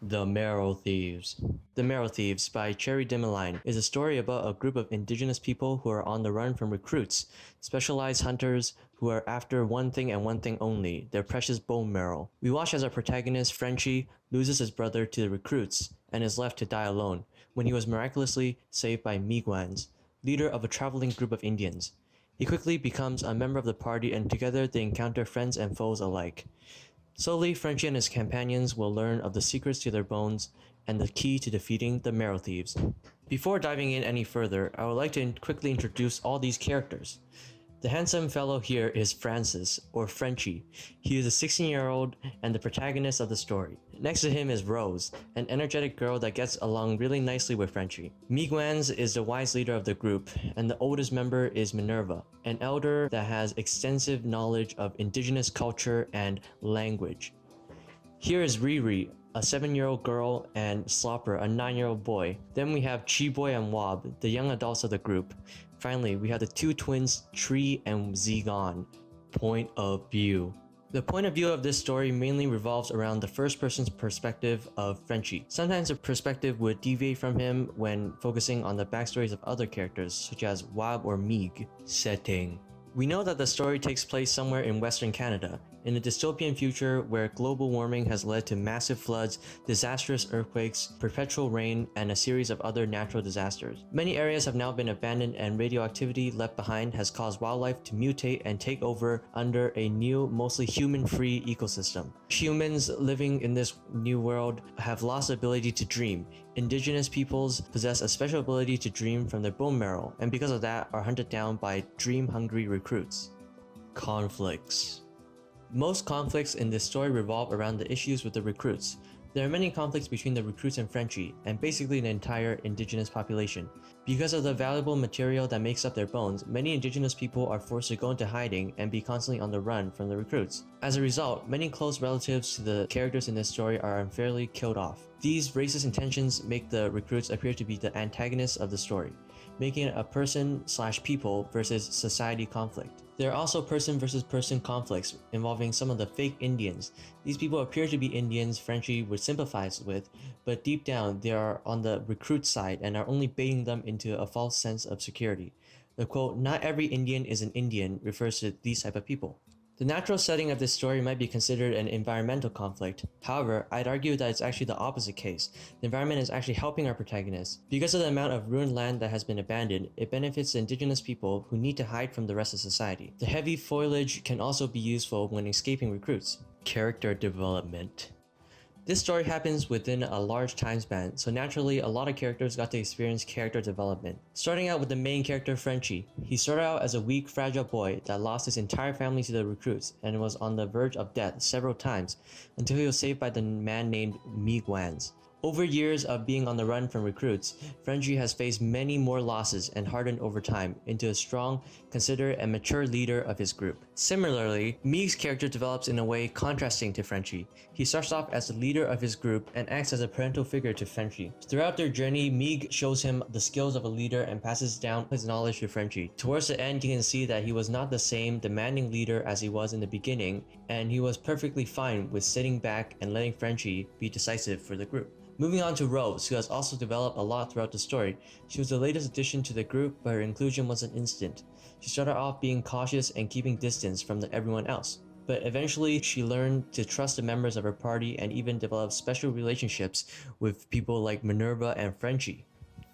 The Marrow Thieves. The Marrow Thieves by Cherry Dimmeline is a story about a group of indigenous people who are on the run from recruits, specialized hunters who are after one thing and one thing only, their precious bone marrow. We watch as our protagonist, Frenchie, loses his brother to the recruits and is left to die alone when he was miraculously saved by Miigwans, leader of a traveling group of Indians. He quickly becomes a member of the party and together they encounter friends and foes alike. Slowly, Frenchie and his companions will learn of the secrets to their bones and the key to defeating the Marrow Thieves. Before diving in any further, I would like to quickly introduce all these characters. The handsome fellow here is Francis, or Frenchie. He is a 16-year-old and the protagonist of the story. Next to him is Rose, an energetic girl that gets along really nicely with Frenchie. Miigwans is the wise leader of the group, and the oldest member is Minerva, an elder that has extensive knowledge of indigenous culture and language. Here is Riri, a 7-year-old girl, and Slopper, a 9-year-old boy. Then we have Chi-Boy and Wob, the young adults of the group. Finally, we have the two twins, Tree and Zegon. Point of view. The point of view of this story mainly revolves around the first person's perspective of Frenchie. Sometimes the perspective would deviate from him when focusing on the backstories of other characters, such as Wob or Meeg. Setting. We know that the story takes place somewhere in Western Canada, in a dystopian future where global warming has led to massive floods, disastrous earthquakes, perpetual rain, and a series of other natural disasters. Many areas have now been abandoned and radioactivity left behind has caused wildlife to mutate and take over under a new, mostly human-free ecosystem. Humans living in this new world have lost the ability to dream. Indigenous peoples possess a special ability to dream from their bone marrow, and because of that are hunted down by dream-hungry recruits. Conflicts. Most conflicts in this story revolve around the issues with the recruits. There are many conflicts between the recruits and Frenchie, and basically the entire indigenous population. Because of the valuable material that makes up their bones, many indigenous people are forced to go into hiding and be constantly on the run from the recruits. As a result, many close relatives to the characters in this story are unfairly killed off. These racist intentions make the recruits appear to be the antagonists of the story, making it a person/people versus society conflict. There are also person versus person conflicts involving some of the fake Indians. These people appear to be Indians Frenchie would sympathize with, but deep down they are on the recruit side and are only baiting them into a false sense of security. The quote, "Not every Indian is an Indian," refers to these type of people. The natural setting of this story might be considered an environmental conflict. However, I'd argue that it's actually the opposite case. The environment is actually helping our protagonist. Because of the amount of ruined land that has been abandoned, it benefits the indigenous people who need to hide from the rest of society. The heavy foliage can also be useful when escaping recruits. Character development. This story happens within a large time span, so naturally a lot of characters got to experience character development. Starting out with the main character Frenchie. He started out as a weak, fragile boy that lost his entire family to the recruits and was on the verge of death several times until he was saved by the man named Miigwans. Over years of being on the run from recruits, Frenchie has faced many more losses and hardened over time into a strong, considerate, and mature leader of his group. Similarly, Meeg's character develops in a way contrasting to Frenchie. He starts off as the leader of his group and acts as a parental figure to Frenchie. Throughout their journey, Meeg shows him the skills of a leader and passes down his knowledge to Frenchie. Towards the end, you can see that he was not the same demanding leader as he was in the beginning, and he was perfectly fine with sitting back and letting Frenchie be decisive for the group. Moving on to Rose, who has also developed a lot throughout the story. She was the latest addition to the group, but her inclusion wasn't instant. She started off being cautious and keeping distance from everyone else. But eventually, she learned to trust the members of her party and even developed special relationships with people like Minerva and Frenchie.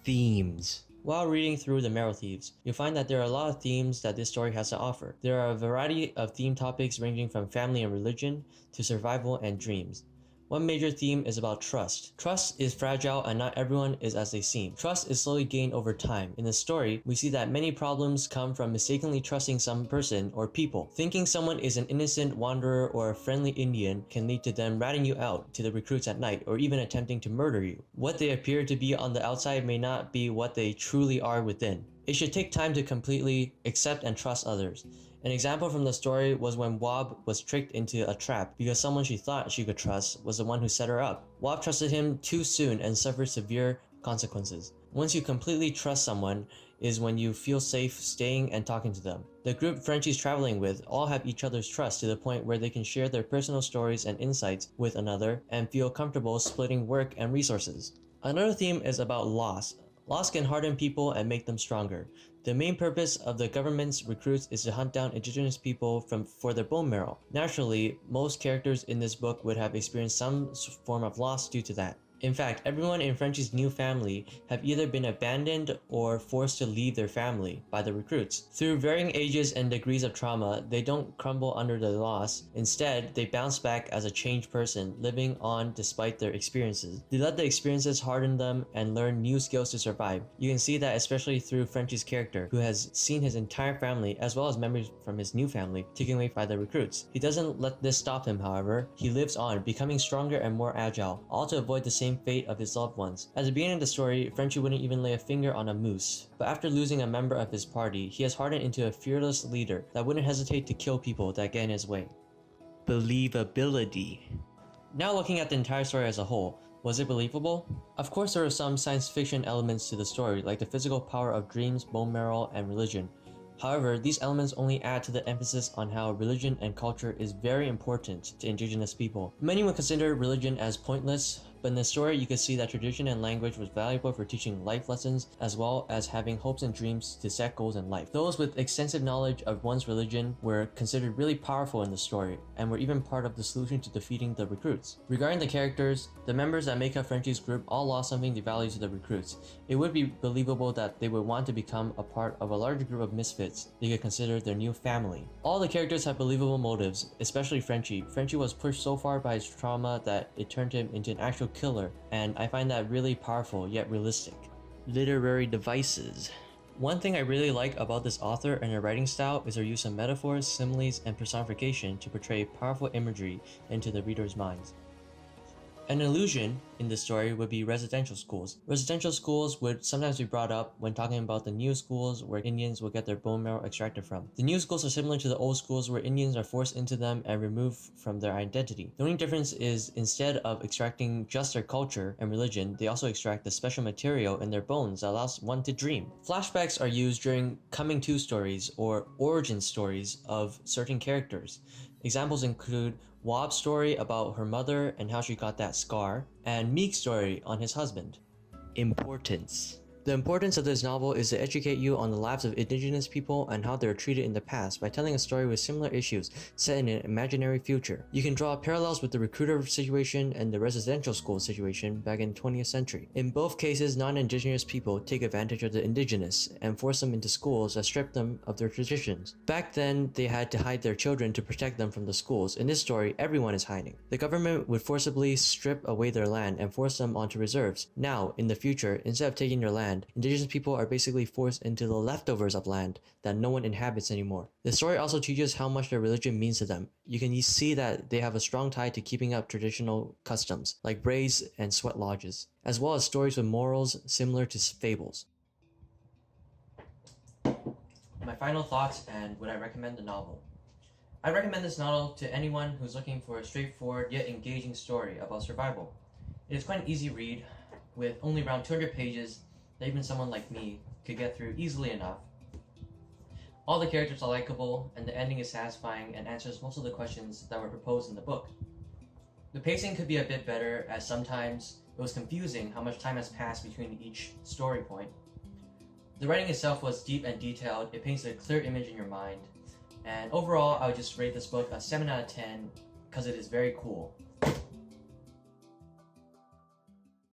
Themes. While reading through The Marrow Thieves, you'll find that there are a lot of themes that this story has to offer. There are a variety of theme topics ranging from family and religion to survival and dreams. One major theme is about trust. Trust is fragile and not everyone is as they seem. Trust is slowly gained over time. In the story, we see that many problems come from mistakenly trusting some person or people. Thinking someone is an innocent wanderer or a friendly Indian can lead to them ratting you out to the recruits at night or even attempting to murder you. What they appear to be on the outside may not be what they truly are within. It should take time to completely accept and trust others. An example from the story was when Wob was tricked into a trap because someone she thought she could trust was the one who set her up. Wob trusted him too soon and suffered severe consequences. Once you completely trust someone is when you feel safe staying and talking to them. The group Frenchie's traveling with all have each other's trust to the point where they can share their personal stories and insights with another and feel comfortable splitting work and resources. Another theme is about loss. Loss can harden people and make them stronger. The main purpose of the government's recruits is to hunt down indigenous people for their bone marrow. Naturally, most characters in this book would have experienced some form of loss due to that. In fact, everyone in Frenchie's new family have either been abandoned or forced to leave their family by the recruits. Through varying ages and degrees of trauma, they don't crumble under the loss. Instead, they bounce back as a changed person, living on despite their experiences. They let the experiences harden them and learn new skills to survive. You can see that especially through Frenchie's character, who has seen his entire family as well as members from his new family taken away by the recruits. He doesn't let this stop him, however. He lives on, becoming stronger and more agile, all to avoid the same fate of his loved ones. At the beginning of the story, Frenchie wouldn't even lay a finger on a moose, but after losing a member of his party, he has hardened into a fearless leader that wouldn't hesitate to kill people that get in his way. Believability. Now looking at the entire story as a whole, was it believable? Of course there are some science fiction elements to the story, like the physical power of dreams, bone marrow, and religion. However, these elements only add to the emphasis on how religion and culture is very important to indigenous people. Many would consider religion as pointless, but in the story you can see that tradition and language was valuable for teaching life lessons as well as having hopes and dreams to set goals in life. Those with extensive knowledge of one's religion were considered really powerful in the story and were even part of the solution to defeating the recruits. Regarding the characters, the members that make up Frenchie's group all lost something to value to the recruits. It would be believable that they would want to become a part of a larger group of misfits they could consider their new family. All the characters have believable motives, especially Frenchie. Frenchie was pushed so far by his trauma that it turned him into an actual killer, and I find that really powerful yet realistic. Literary devices. One thing I really like about this author and her writing style is her use of metaphors, similes, and personification to portray powerful imagery into the reader's minds. An illusion in this story would be residential schools. Residential schools would sometimes be brought up when talking about the new schools where Indians will get their bone marrow extracted from. The new schools are similar to the old schools where Indians are forced into them and removed from their identity. The only difference is instead of extracting just their culture and religion, they also extract the special material in their bones that allows one to dream. Flashbacks are used during coming to stories or origin stories of certain characters. Examples include Wob's story about her mother and how she got that scar, and Meek's story on his husband. Importance. The importance of this novel is to educate you on the lives of indigenous people and how they were treated in the past by telling a story with similar issues set in an imaginary future. You can draw parallels with the recruiter situation and the residential school situation back in the 20th century. In both cases, non-indigenous people take advantage of the indigenous and force them into schools that strip them of their traditions. Back then, they had to hide their children to protect them from the schools. In this story, everyone is hiding. The government would forcibly strip away their land and force them onto reserves. Now, in the future, instead of taking their land, indigenous people are basically forced into the leftovers of land that no one inhabits anymore. The story also teaches how much their religion means to them. You can see that they have a strong tie to keeping up traditional customs, like braids and sweat lodges, as well as stories with morals similar to fables. My final thoughts and would I recommend the novel? I recommend this novel to anyone who's looking for a straightforward yet engaging story about survival. It is quite an easy read, with only around 200 pages that even someone like me could get through easily enough. All the characters are likable, and the ending is satisfying and answers most of the questions that were proposed in the book. The pacing could be a bit better, as sometimes it was confusing how much time has passed between each story point. The writing itself was deep and detailed. It paints a clear image in your mind, and overall I would just rate this book a 7 out of 10 because it is very cool.